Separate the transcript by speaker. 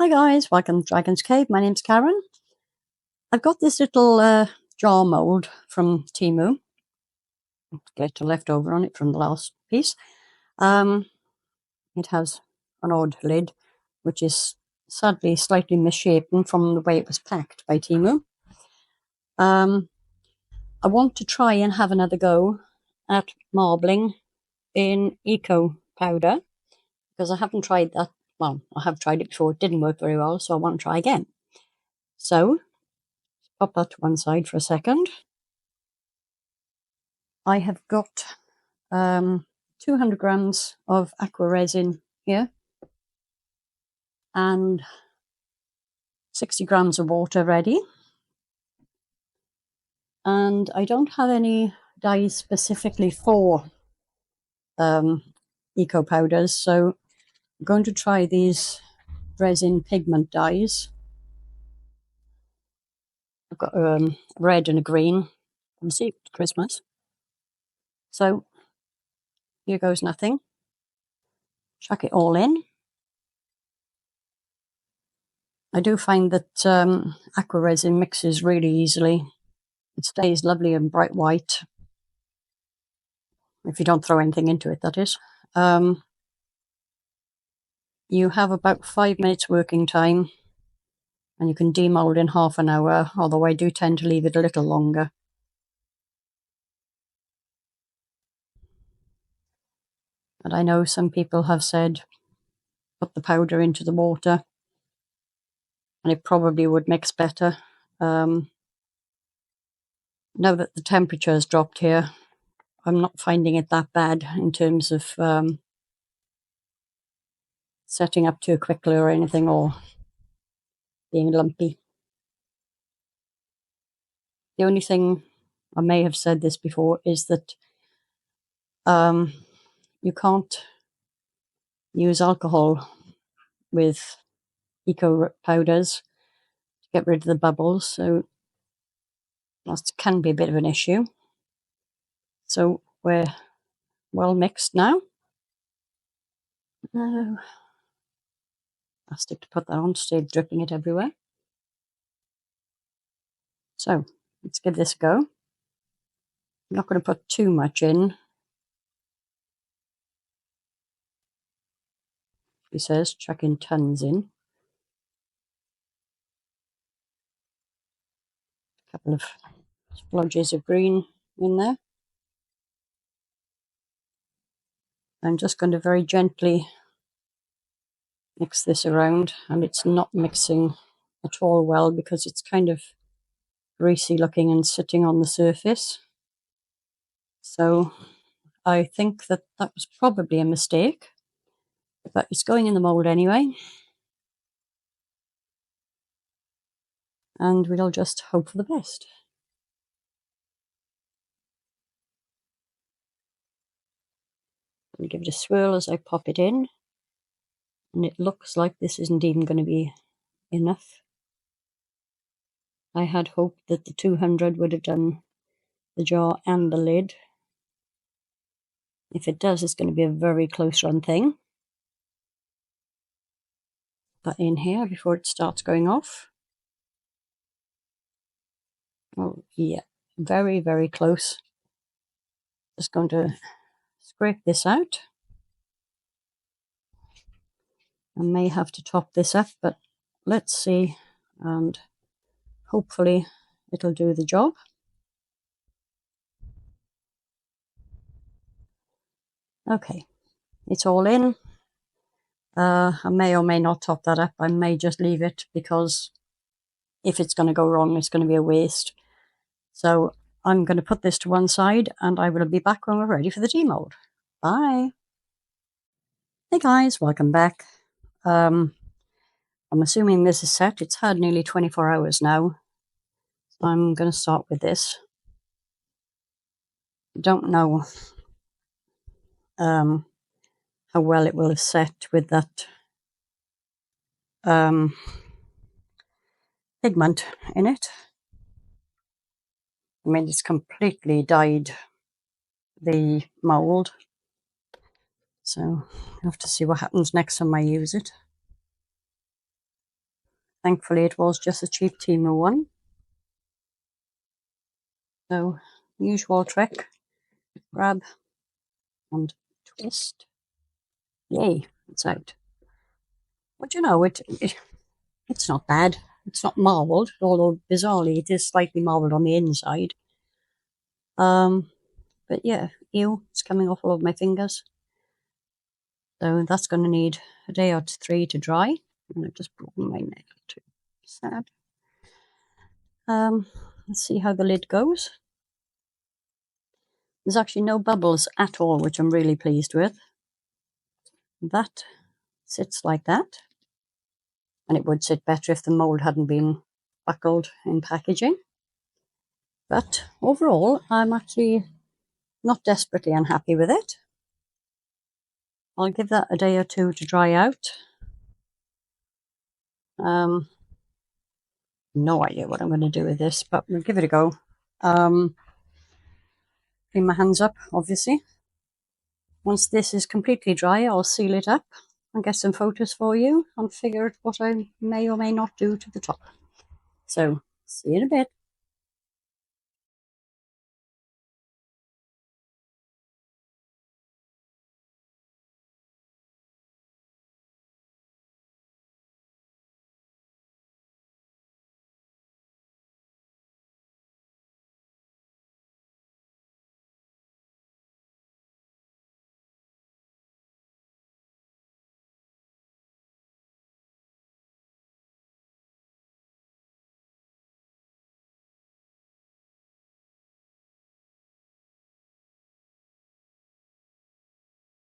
Speaker 1: Hi guys, welcome to Dragon's Cave. My name's Karen. I've got this little jar mould from Temu. Get a leftover on it from the last piece. It has an odd lid, which is sadly slightly misshapen from the way it was packed by Temu. I want to try and have another go at marbling in eco powder because I haven't tried that. Well, I have tried it before. It didn't work very well, so I want to try again. So pop that to one side for a second. I have got 200 grams of AquaResin here and 60 grams of water ready. And I don't have any dyes specifically for eco powders, so I'm going to try these resin pigment dyes. I've got a red and a green. Obviously, Christmas. So here goes nothing. Chuck it all in. I do find that AquaResin mixes really easily. It stays lovely and bright white. If you don't throw anything into it, that is. You have about 5 minutes working time, and you can demold in half an hour, although I do tend to leave it a little longer. But I know some people have said put the powder into the water, and it probably would mix better. Now that the temperature has dropped here, I'm not finding it that bad in terms of setting up too quickly or anything, or being lumpy. The only thing, I may have said this before, is that you can't use alcohol with eco powders to get rid of the bubbles, so that can be a bit of an issue. So we're well mixed now. Plastic to put that on to save dripping it everywhere. So let's give this a go. I'm not going to put too much in. He says chucking tons in. A couple of splodges of green in there. I'm just going to very gently mix this around, and it's not mixing at all well because it's kind of greasy looking and sitting on the surface. So I think that was probably a mistake, but it's going in the mould anyway. And we'll just hope for the best. I'll give it a swirl as I pop it in. And it looks like this isn't even going to be enough. I had hoped that the 200 would have done the jar and the lid. If it does, it's going to be a very close run thing. Put that in here before it starts going off. Oh yeah, very, very close. Just going to scrape this out. I may have to top this up, but let's see, and hopefully it'll do the job. Okay, it's all in. I may or may not top that up. I may just leave it because if it's going to go wrong, it's going to be a waste. So I'm going to put this to one side, and I will be back when we're ready for the demold. Bye. Hey guys, welcome back. I'm assuming this is set. It's had nearly 24 hours now. So I'm going to start with this. Don't know how well it will have set with that pigment in it. I mean, it's completely dyed the mould. So I'll have to see what happens next time I use it. Thankfully it was just a cheap Temu one. So, usual trick, grab and twist. Yay, it's out. But you know, it's not bad. It's not marbled, although bizarrely it is slightly marbled on the inside. But yeah, ew, it's coming off all of my fingers. So that's going to need a day or 3 to dry. I'm going to just broaden my nail too. Sad. Let's see how the lid goes. There's actually no bubbles at all, which I'm really pleased with. That sits like that. And it would sit better if the mould hadn't been buckled in packaging. But overall, I'm actually not desperately unhappy with it. I'll give that a day or 2 to dry out. No idea what I'm going to do with this, but we'll give it a go. Clean my hands up, obviously. Once this is completely dry, I'll seal it up and get some photos for you and figure out what I may or may not do to the top. So, see you in a bit.